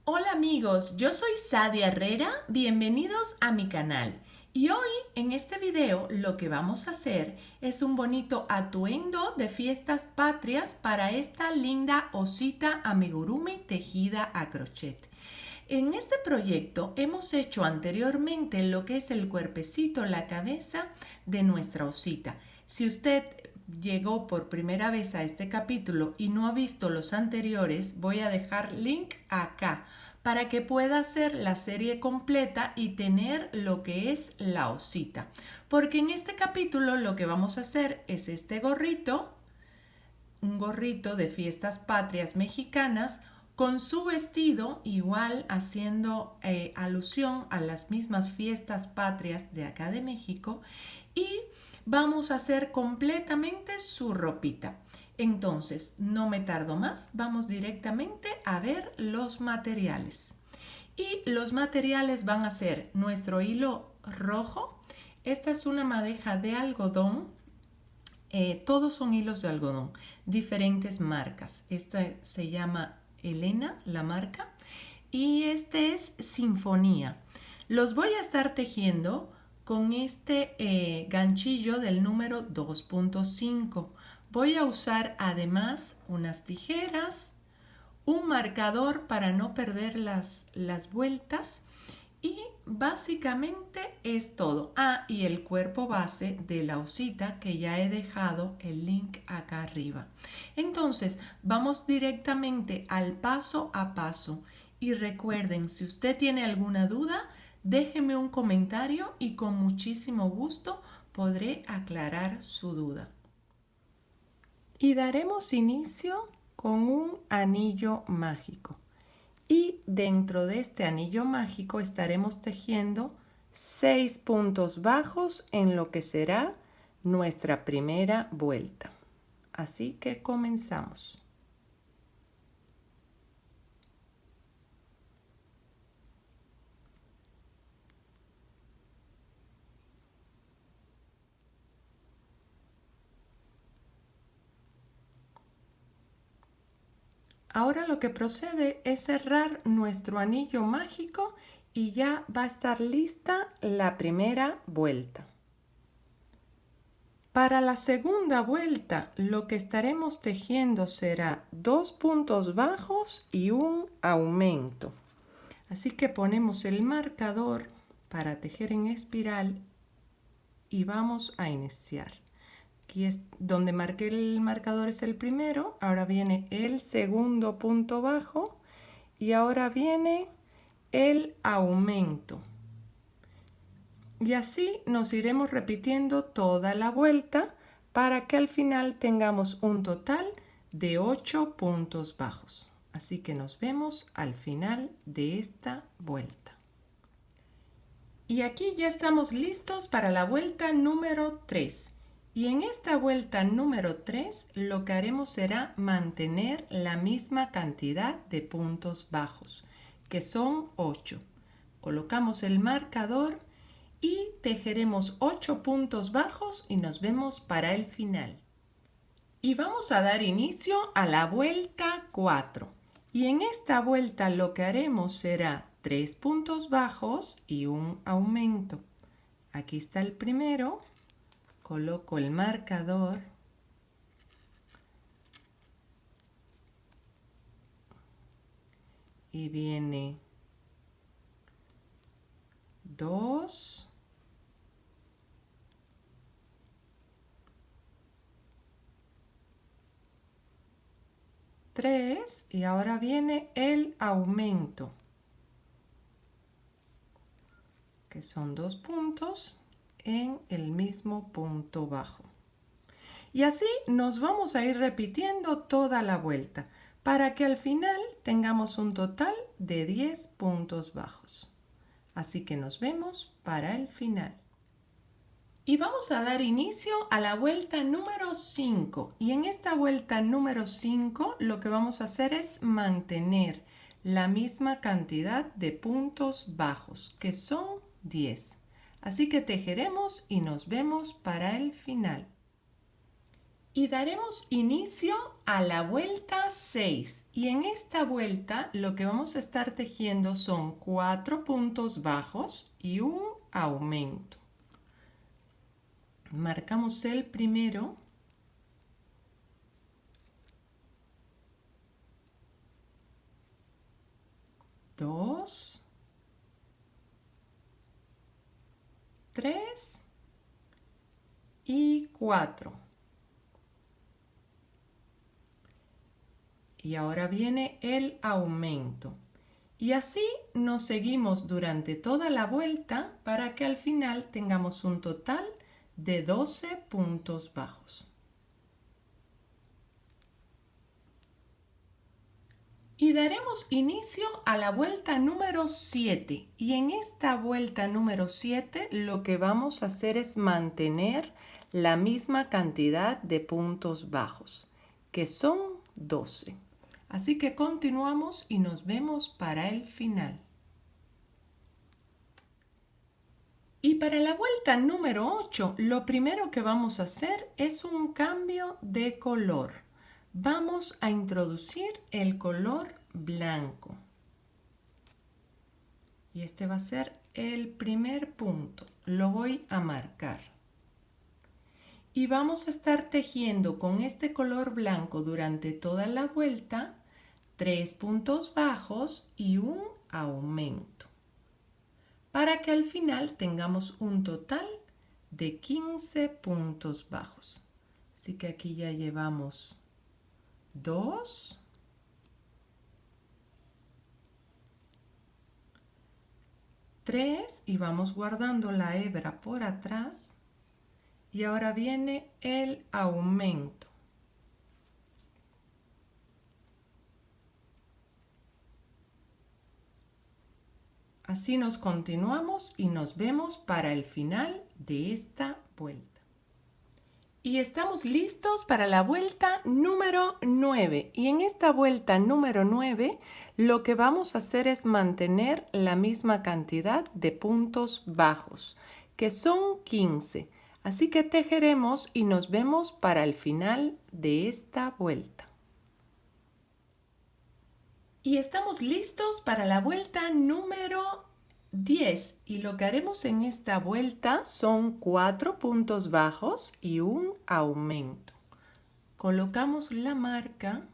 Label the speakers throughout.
Speaker 1: Hola amigos, yo soy Sadia Herrera, bienvenidos a mi canal. Y hoy en este video lo que vamos a hacer es un bonito atuendo de fiestas patrias para esta linda osita amigurumi tejida a crochet. En este proyecto hemos hecho anteriormente lo que es el cuerpecito, la cabeza de nuestra osita. Si usted llegó por primera vez a este capítulo y no ha visto los anteriores, voy a dejar link acá para que pueda hacer la serie completa y tener lo que es la osita. Porque en este capítulo lo que vamos a hacer es este gorrito, un gorrito de fiestas patrias mexicanas, con su vestido, igual haciendo alusión a las mismas fiestas patrias de acá de México, y vamos a hacer completamente su ropita. Entonces, no me tardo más, vamos directamente a ver los materiales. Y los materiales van a ser nuestro hilo rojo. Esta es una madeja de algodón. Todos son hilos de algodón, diferentes marcas. Esta se llama Elena, la marca, y este es Sinfonía. Los voy a estar tejiendo con este ganchillo del número 2.5. Voy a usar además unas tijeras, un marcador para no perder las vueltas, y básicamente es todo. Y el cuerpo base de la osita, que ya he dejado el link acá arriba. Entonces, vamos directamente al paso a paso. Y recuerden, si usted tiene alguna duda, déjeme un comentario y con muchísimo gusto podré aclarar su duda. Y daremos inicio con un anillo mágico. Y dentro de este anillo mágico estaremos tejiendo 6 puntos bajos en lo que será nuestra primera vuelta. Así que comenzamos. Ahora lo que procede es cerrar nuestro anillo mágico y ya va a estar lista la primera vuelta. Para la segunda vuelta lo que estaremos tejiendo será 2 puntos bajos y un aumento. Así que ponemos el marcador para tejer en espiral y vamos a iniciar. Aquí es donde marqué el marcador, es el primero. Ahora viene el segundo punto bajo y ahora viene el aumento. Y así nos iremos repitiendo toda la vuelta para que al final tengamos un total de 8 puntos bajos. Así que nos vemos al final de esta vuelta. Y aquí ya estamos listos para la vuelta número 3. Y en esta vuelta número 3 lo que haremos será mantener la misma cantidad de puntos bajos, que son 8. Colocamos el marcador y tejeremos 8 puntos bajos y nos vemos para el final. Y vamos a dar inicio a la vuelta 4. Y en esta vuelta lo que haremos será 3 puntos bajos y un aumento. Aquí está el primero. Coloco el marcador. Y viene 2. 3 y ahora viene el aumento, que son 2 puntos en el mismo punto bajo. Y así nos vamos a ir repitiendo toda la vuelta para que al final tengamos un total de 10 puntos bajos. Así que nos vemos para el final. Y vamos a dar inicio a la vuelta número 5. Y en esta vuelta número 5 lo que vamos a hacer es mantener la misma cantidad de puntos bajos, que son 10. Así que tejeremos y nos vemos para el final. Y daremos inicio a la vuelta 6. Y en esta vuelta lo que vamos a estar tejiendo son 4 puntos bajos y un aumento. Marcamos el primero. Dos. 3 y 4. Y ahora viene el aumento. Y así nos seguimos durante toda la vuelta para que al final tengamos un total de 12 puntos bajos. Y daremos inicio a la vuelta número 7. Y en esta vuelta número 7 lo que vamos a hacer es mantener la misma cantidad de puntos bajos, que son 12. Así que continuamos y nos vemos para el final. Y para la vuelta número 8, lo primero que vamos a hacer es un cambio de color. Vamos a introducir el color blanco. Y este va a ser el primer punto. Lo voy a marcar. Y vamos a estar tejiendo con este color blanco durante toda la vuelta 3 puntos bajos y un aumento, para que al final tengamos un total de 15 puntos bajos. Así que aquí ya llevamos 2, 3 y vamos guardando la hebra por atrás. Y ahora viene el aumento. Así nos continuamos y nos vemos para el final de esta vuelta. Y estamos listos para la vuelta número 9. Y en esta vuelta número 9 lo que vamos a hacer es mantener la misma cantidad de puntos bajos, que son 15. Así que tejeremos y nos vemos para el final de esta vuelta. Y estamos listos para la vuelta número 10. Y lo que haremos en esta vuelta son 4 puntos bajos y un aumento. Colocamos la marca.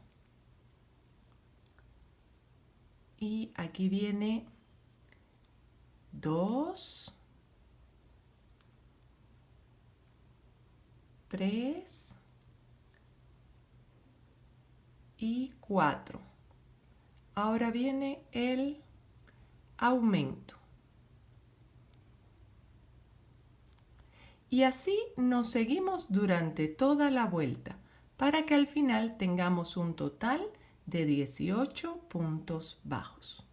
Speaker 1: Y aquí viene 2, 3 y 4. Ahora viene el aumento. Y así nos seguimos durante toda la vuelta para que al final tengamos un total de 18 puntos bajos.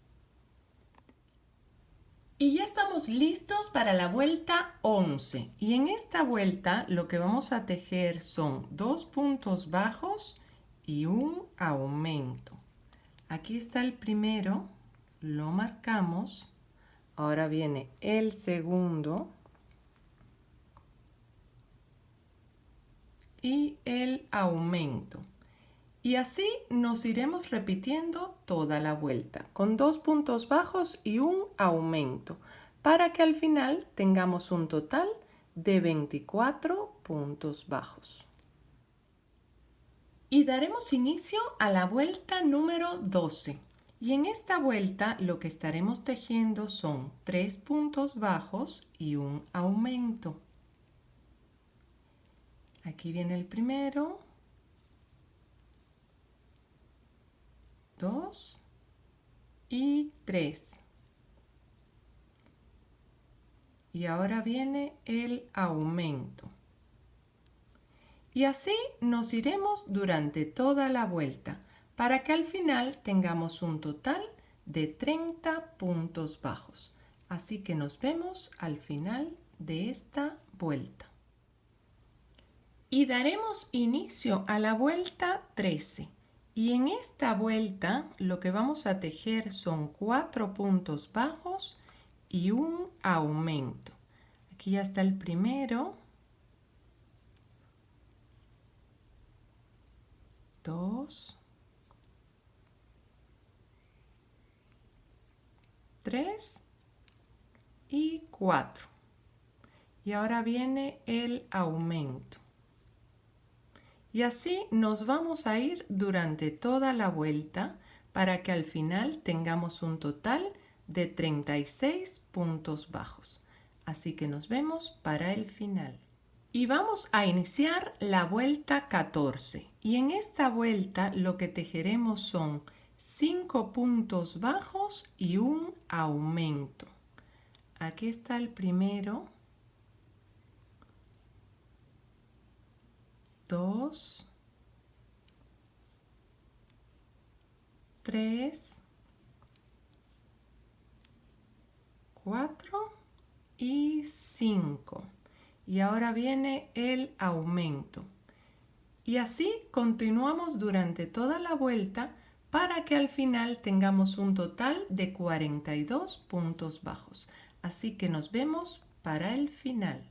Speaker 1: Y ya estamos listos para la vuelta 11. Y en esta vuelta lo que vamos a tejer son 2 puntos bajos y un aumento. Aquí está el primero, lo marcamos. Ahora viene el segundo y el aumento. Y así nos iremos repitiendo toda la vuelta, con 2 puntos bajos y un aumento, para que al final tengamos un total de 24 puntos bajos. Y daremos inicio a la vuelta número 12. Y en esta vuelta lo que estaremos tejiendo son 3 puntos bajos y un aumento. Aquí viene el primero, 2 y 3. Y ahora viene el aumento. Y así nos iremos durante toda la vuelta para que al final tengamos un total de 30 puntos bajos. Así que nos vemos al final de esta vuelta. Y daremos inicio a la vuelta 13. Y en esta vuelta lo que vamos a tejer son 4 puntos bajos y un aumento. Aquí ya está el primero, 2, 3 y 4. Y ahora viene el aumento. Y así nos vamos a ir durante toda la vuelta para que al final tengamos un total de 36 puntos bajos. Así que nos vemos para el final. Y vamos a iniciar la vuelta 14. Y en esta vuelta lo que tejeremos son 5 puntos bajos y un aumento. Aquí está el primero. 2, 3, 4 y 5. Y ahora viene el aumento. Y así continuamos durante toda la vuelta para que al final tengamos un total de 42 puntos bajos. Así que nos vemos para el final.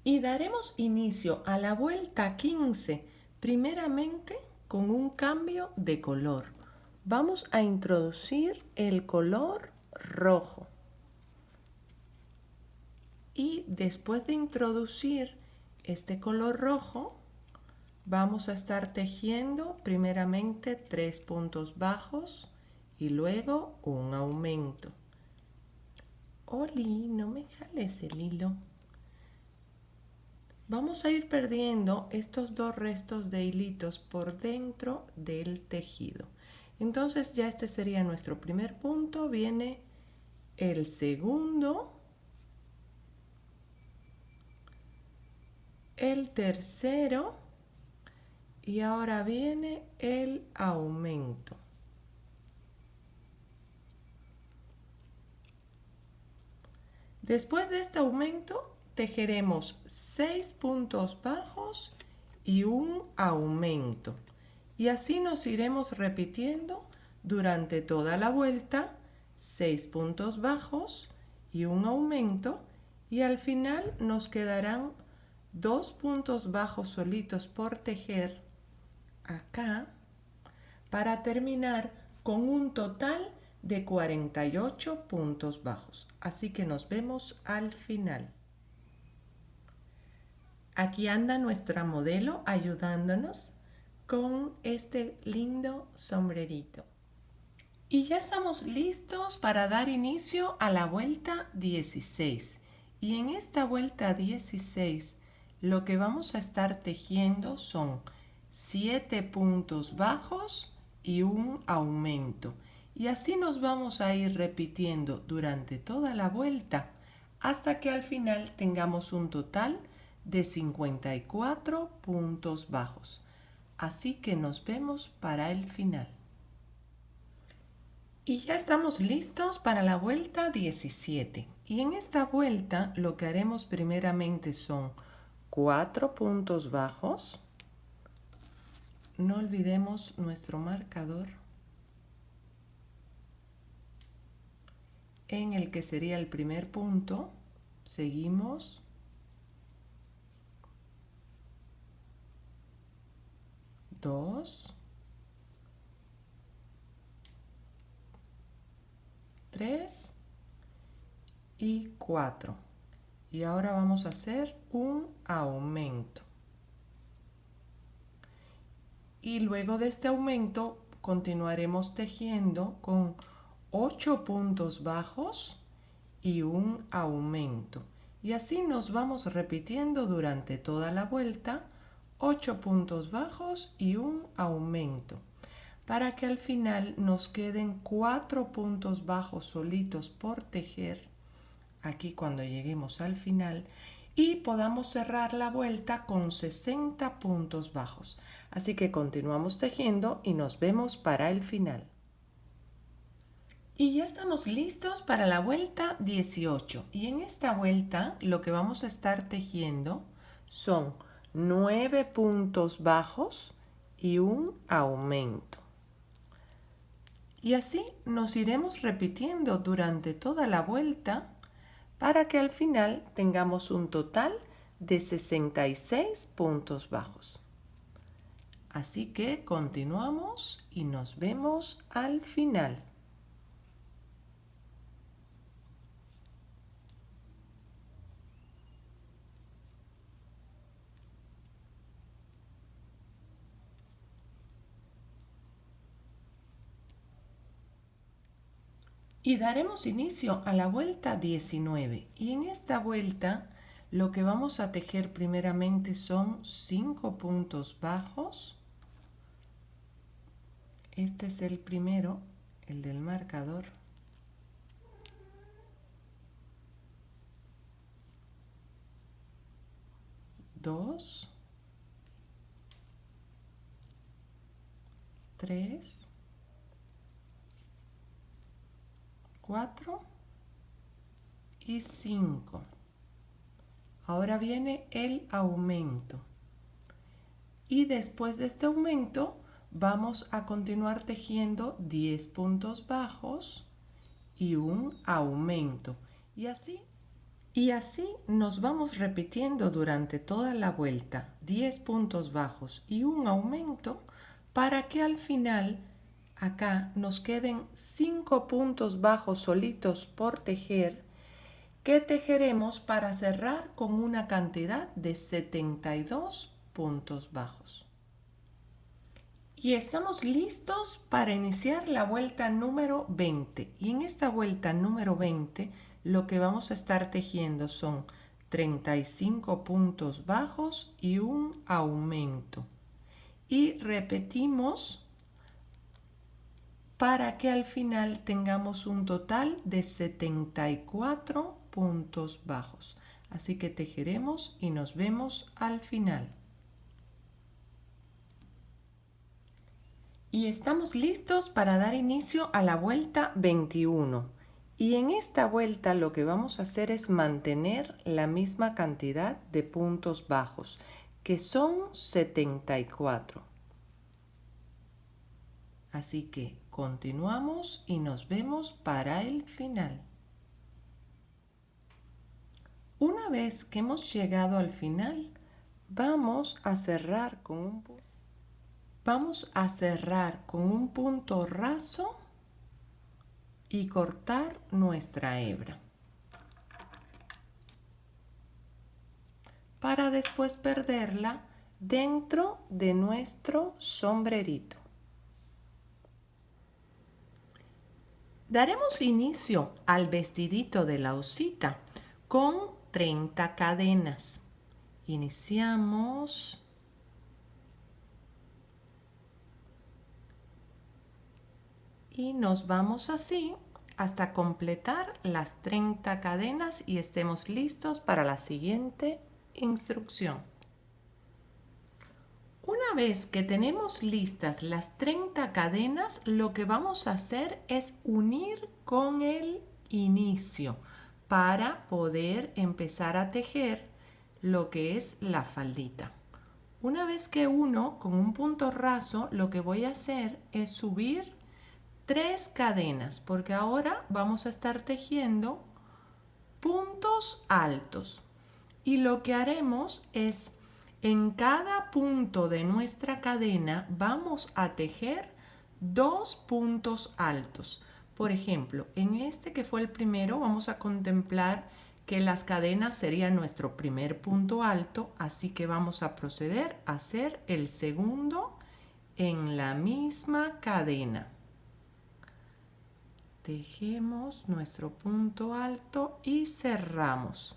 Speaker 1: Y daremos inicio a la vuelta 15, primeramente con un cambio de color. Vamos a introducir el color rojo. Y después de introducir este color rojo, vamos a estar tejiendo primeramente 3 puntos bajos y luego un aumento. Oli, no me jales el hilo. Vamos a ir perdiendo estos dos restos de hilitos por dentro del tejido. Entonces ya este sería nuestro primer punto. Viene el segundo, el tercero y ahora viene el aumento. Después de este aumento tejeremos 6 puntos bajos y un aumento. Y así nos iremos repitiendo durante toda la vuelta, 6 puntos bajos y un aumento. Y al final nos quedarán 2 puntos bajos solitos por tejer acá para terminar con un total de 48 puntos bajos. Así que nos vemos al final. Aquí anda nuestra modelo ayudándonos con este lindo sombrerito. Y ya estamos listos para dar inicio a la vuelta 16. Y en esta vuelta 16 lo que vamos a estar tejiendo son 7 puntos bajos y un aumento. Y así nos vamos a ir repitiendo durante toda la vuelta hasta que al final tengamos un total de 54 puntos bajos. Así que nos vemos para el final. Y ya estamos listos para la vuelta 17. Y en esta vuelta lo que haremos primeramente son 4 puntos bajos. No olvidemos nuestro marcador en el que sería el primer punto. Seguimos. 2, 3 y 4. Y ahora vamos a hacer un aumento. Y luego de este aumento continuaremos tejiendo con 8 puntos bajos y un aumento. Y así nos vamos repitiendo durante toda la vuelta, 8 puntos bajos y un aumento, para que al final nos queden 4 puntos bajos solitos por tejer, aquí cuando lleguemos al final, y podamos cerrar la vuelta con 60 puntos bajos. Así que continuamos tejiendo y nos vemos para el final. Y ya estamos listos para la vuelta 18. Y en esta vuelta lo que vamos a estar tejiendo son 9 puntos bajos y un aumento. Y así nos iremos repitiendo durante toda la vuelta para que al final tengamos un total de 66 puntos bajos. Así que continuamos y nos vemos al final. Y daremos inicio a la vuelta 19. Y en esta vuelta lo que vamos a tejer primeramente son 5 puntos bajos. Este es el primero, el del marcador. Dos, 3, 4 y 5. Ahora viene el aumento. Y después de este aumento vamos a continuar tejiendo 10 puntos bajos y un aumento. Y así nos vamos repitiendo durante toda la vuelta 10 puntos bajos y un aumento para que al final acá nos queden 5 puntos bajos solitos por tejer que tejeremos para cerrar con una cantidad de 72 puntos bajos. Y estamos listos para iniciar la vuelta número 20. Y en esta vuelta número 20 lo que vamos a estar tejiendo son 35 puntos bajos y un aumento. Y repetimos para que al final tengamos un total de 74 puntos bajos. Así que tejeremos y nos vemos al final. Y estamos listos para dar inicio a la vuelta 21. Y en esta vuelta lo que vamos a hacer es mantener la misma cantidad de puntos bajos, que son 74. Así que continuamos y nos vemos para el final. Una vez que hemos llegado al final, vamos a cerrar con un punto raso y cortar nuestra hebra para después perderla dentro de nuestro sombrerito. Daremos inicio al vestidito de la osita con 30 cadenas. Iniciamos. Y nos vamos así hasta completar las 30 cadenas y estemos listos para la siguiente instrucción. Una vez que tenemos listas las 30 cadenas, lo que vamos a hacer es unir con el inicio para poder empezar a tejer lo que es la faldita. Una vez que uno con un punto raso, lo que voy a hacer es subir 3 cadenas, porque ahora vamos a estar tejiendo puntos altos. Y lo que haremos es, en cada punto de nuestra cadena vamos a tejer 2 puntos altos. Por ejemplo, en este que fue el primero, vamos a contemplar que las cadenas serían nuestro primer punto alto, así que vamos a proceder a hacer el segundo en la misma cadena. Tejemos nuestro punto alto y cerramos.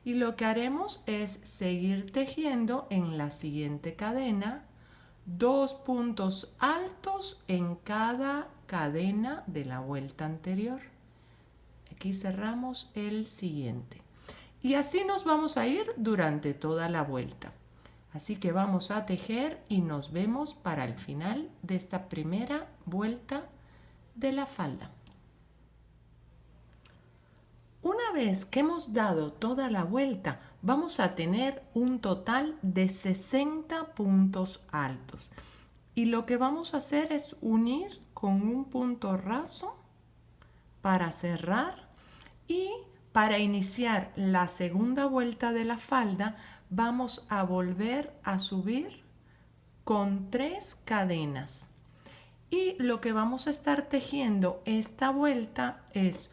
Speaker 1: Y lo que haremos es seguir tejiendo en la siguiente cadena 2 puntos altos en cada cadena de la vuelta anterior. Aquí cerramos el siguiente. Y así nos vamos a ir durante toda la vuelta. Así que vamos a tejer y nos vemos para el final de esta primera vuelta de la falda. Una vez que hemos dado toda la vuelta, vamos a tener un total de 60 puntos altos. Y lo que vamos a hacer es unir con un punto raso para cerrar, y para iniciar la segunda vuelta de la falda vamos a volver a subir con 3 cadenas. Y lo que vamos a estar tejiendo esta vuelta es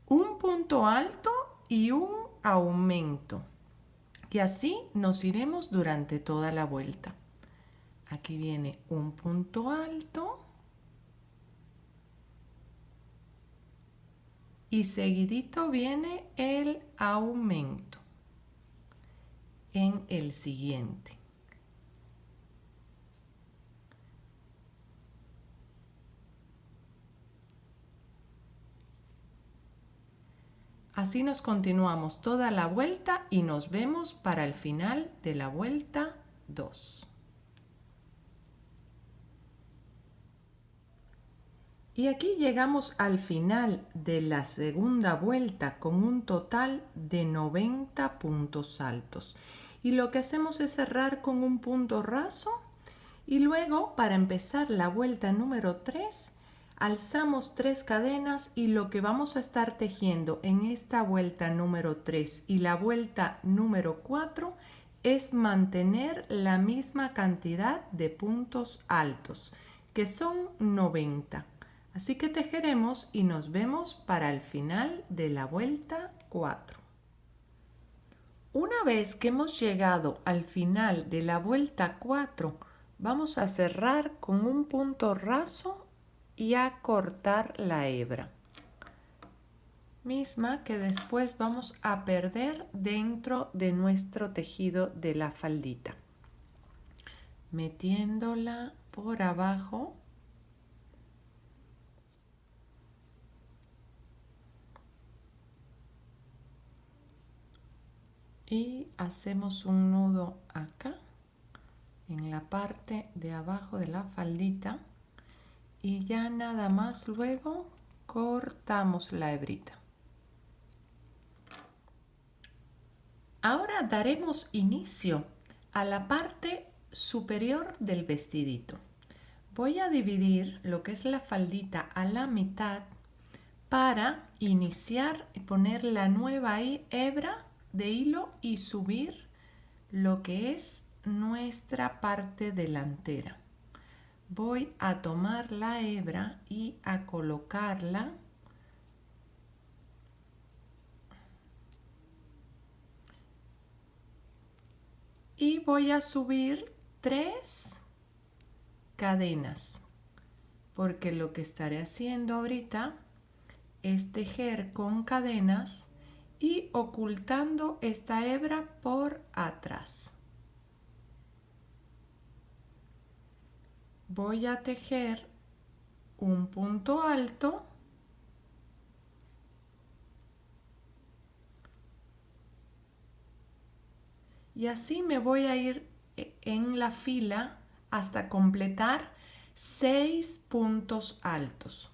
Speaker 1: un punto alto y un aumento. Y así nos iremos durante toda la vuelta. Aquí viene un punto alto y seguidito viene el aumento en el siguiente. Así nos continuamos toda la vuelta y nos vemos para el final de la vuelta 2. Y aquí llegamos al final de la segunda vuelta con un total de 90 puntos altos. Y lo que hacemos es cerrar con un punto raso y luego para empezar la vuelta número 3 alzamos 3 cadenas y lo que vamos a estar tejiendo en esta vuelta número 3 y la vuelta número 4 es mantener la misma cantidad de puntos altos, que son 90. Así que tejeremos y nos vemos para el final de la vuelta 4. Una vez que hemos llegado al final de la vuelta 4, vamos a cerrar con un punto raso y a cortar la hebra, misma que después vamos a perder dentro de nuestro tejido de la faldita, metiéndola por abajo y hacemos un nudo acá en la parte de abajo de la faldita y ya nada más luego cortamos la hebrita. Ahora daremos inicio a la parte superior del vestidito. Voy a dividir lo que es la faldita a la mitad para iniciar y poner la nueva hebra de hilo y subir lo que es nuestra parte delantera. Voy a tomar la hebra y a colocarla y voy a subir 3 cadenas, porque lo que estaré haciendo ahorita es tejer con cadenas y ocultando esta hebra por atrás. Voy a tejer un punto alto y así me voy a ir en la fila hasta completar 6 puntos altos.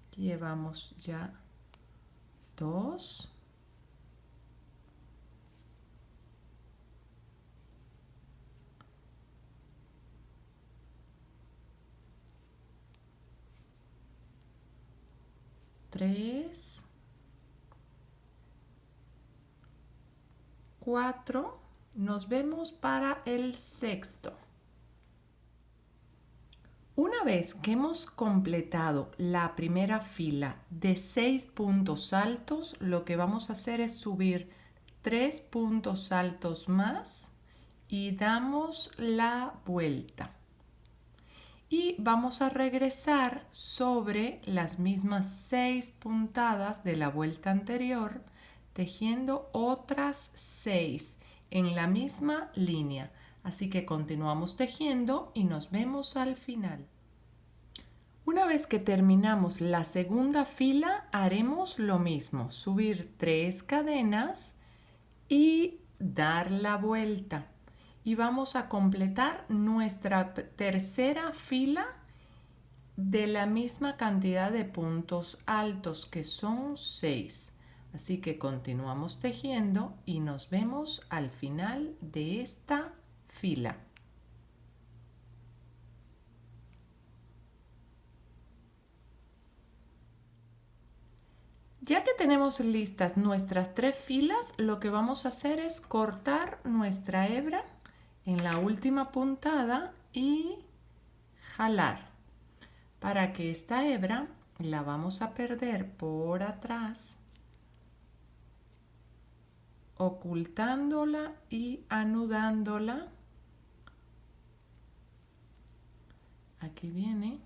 Speaker 1: Aquí llevamos ya 2. 3, 4, nos vemos para el sexto. Una vez que hemos completado la primera fila de 6 puntos altos, lo que vamos a hacer es subir 3 puntos altos más y damos la vuelta. Y vamos a regresar sobre las mismas 6 puntadas de la vuelta anterior, tejiendo otras 6 en la misma línea. Así que continuamos tejiendo y nos vemos al final. Una vez que terminamos la segunda fila, haremos lo mismo, subir 3 cadenas y dar la vuelta. Y vamos a completar nuestra tercera fila de la misma cantidad de puntos altos, que son 6. Así que continuamos tejiendo y nos vemos al final de esta fila. Ya que tenemos listas nuestras 3 filas, lo que vamos a hacer es cortar nuestra hebra en la última puntada y jalar para que esta hebra la vamos a perder por atrás, ocultándola y anudándola. Aquí viene,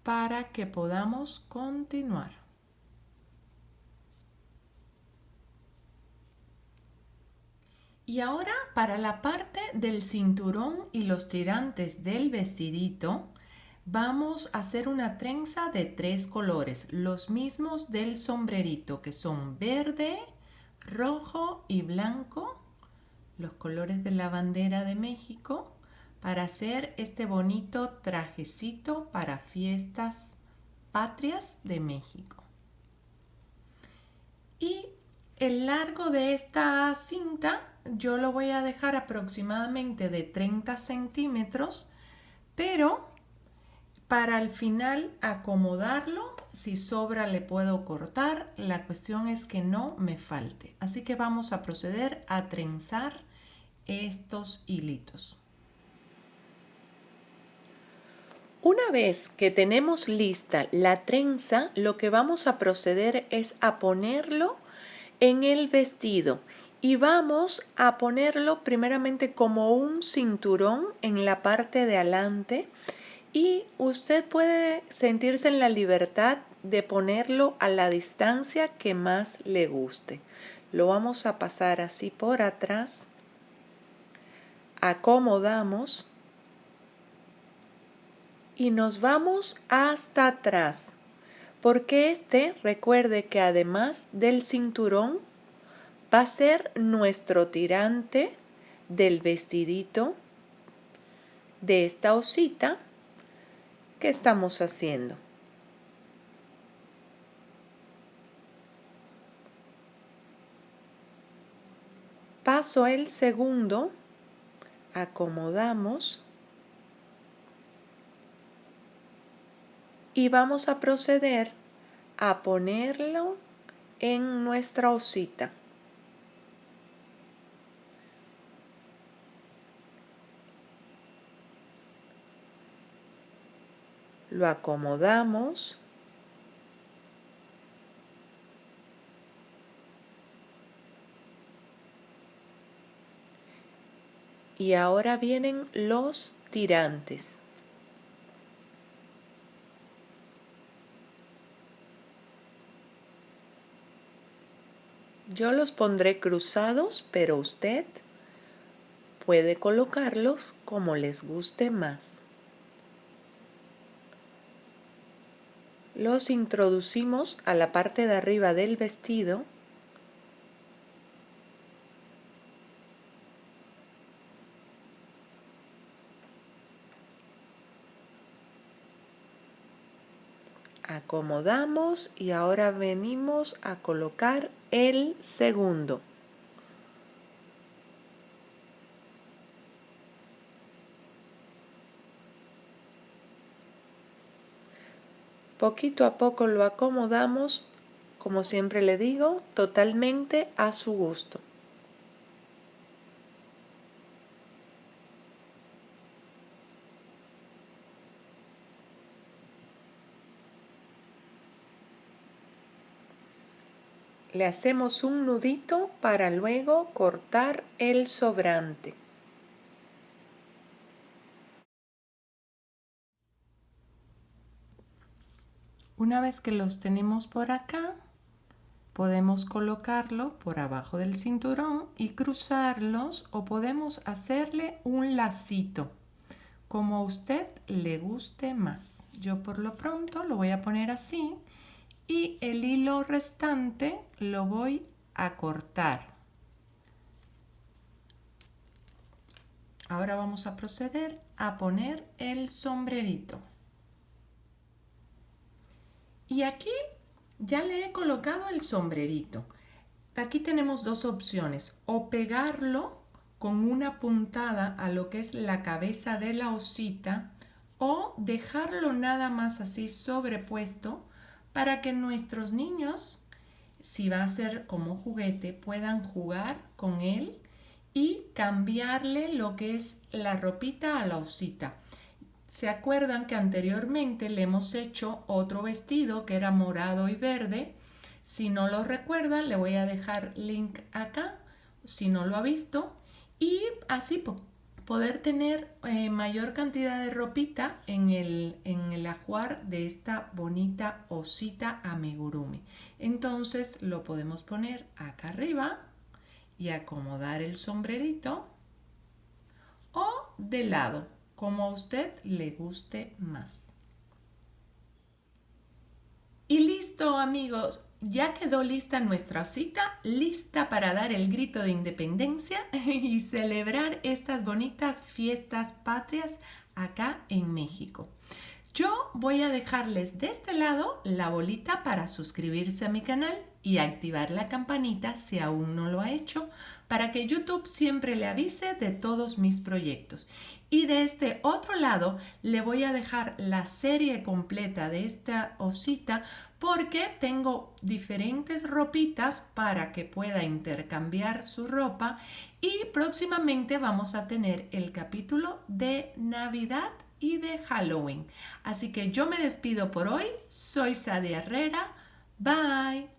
Speaker 1: para que podamos continuar. Y ahora para la parte del cinturón y los tirantes del vestidito, vamos a hacer una trenza de 3 colores, los mismos del sombrerito, que son verde, rojo y blanco, los colores de la bandera de México, para hacer este bonito trajecito para fiestas patrias de México. Y el largo de esta cinta yo lo voy a dejar aproximadamente de 30 centímetros, pero para al final acomodarlo, si sobra le puedo cortar, la cuestión es que no me falte. Así que vamos a proceder a trenzar estos hilitos. Una vez que tenemos lista la trenza, lo que vamos a proceder es a ponerlo en el vestido y vamos a ponerlo primeramente como un cinturón en la parte de adelante, y usted puede sentirse en la libertad de ponerlo a la distancia que más le guste. Lo vamos a pasar así por atrás, acomodamos y nos vamos hasta atrás, porque recuerde que además del cinturón va a ser nuestro tirante del vestidito de esta osita que estamos haciendo. Paso el segundo, acomodamos y vamos a proceder a ponerlo en nuestra osita. Lo acomodamos y ahora vienen los tirantes. Yo los pondré cruzados, pero usted puede colocarlos como les guste más. Los introducimos a la parte de arriba del vestido acomodamos y ahora venimos a colocar el segundo. Poquito a poco lo acomodamos, como siempre le digo, totalmente a su gusto. Le hacemos un nudito para luego cortar el sobrante. Una vez que los tenemos por acá, podemos colocarlo por abajo del cinturón y cruzarlos, o podemos hacerle un lacito, como a usted le guste más. Yo por lo pronto lo voy a poner así y el hilo restante lo voy a cortar. Ahora vamos a proceder a poner el sombrerito. Y aquí ya le he colocado el sombrerito. Aquí tenemos dos opciones: o pegarlo con una puntada a lo que es la cabeza de la osita, o dejarlo nada más así sobrepuesto para que nuestros niños si va a ser como juguete, puedan jugar con él y cambiarle lo que es la ropita a la osita. ¿Se acuerdan que anteriormente le hemos hecho otro vestido que era morado y verde? Si no lo recuerdan, le voy a dejar link acá, si no lo ha visto, y así poder tener mayor cantidad de ropita en el ajuar de esta bonita osita amigurumi. Entonces lo podemos poner acá arriba y acomodar el sombrerito o de lado, como a usted le guste más. Y listo, amigos, ya quedó lista nuestra osita, lista para dar el grito de independencia y celebrar estas bonitas fiestas patrias acá en México. Yo voy a dejarles de este lado la bolita para suscribirse a mi canal y activar la campanita si aún no lo ha hecho, para que YouTube siempre le avise de todos mis proyectos. Y de este otro lado le voy a dejar la serie completa de esta osita, porque tengo diferentes ropitas para que pueda intercambiar su ropa, y próximamente vamos a tener el capítulo de Navidad y de Halloween. Así que yo me despido por hoy. Soy Sadia Herrera. Bye.